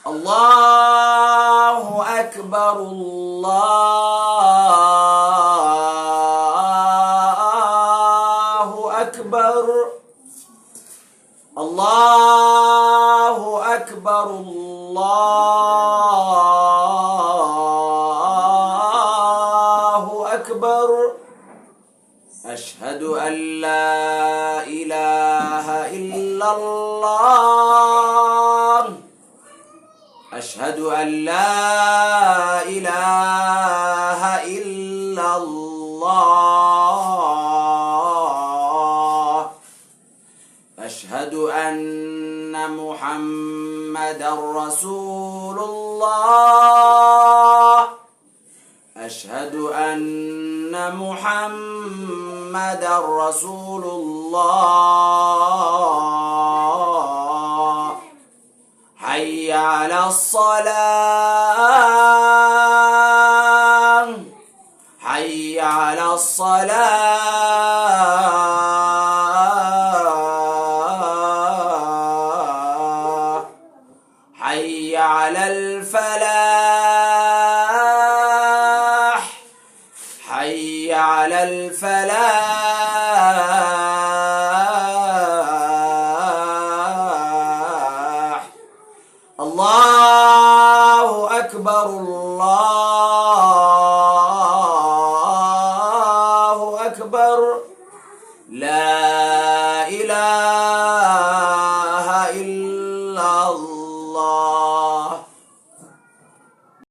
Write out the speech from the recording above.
الله أكبر الله أكبر الله أكبر الله أكبر أشهد أن لا إله إلا الله أشهد أن لا إله إلا الله أشهد أن محمدا رسول الله أشهد أن محمدا رسول الله حي على الصلاة حي على الصلاة حي على الفلاح حي على الفلاح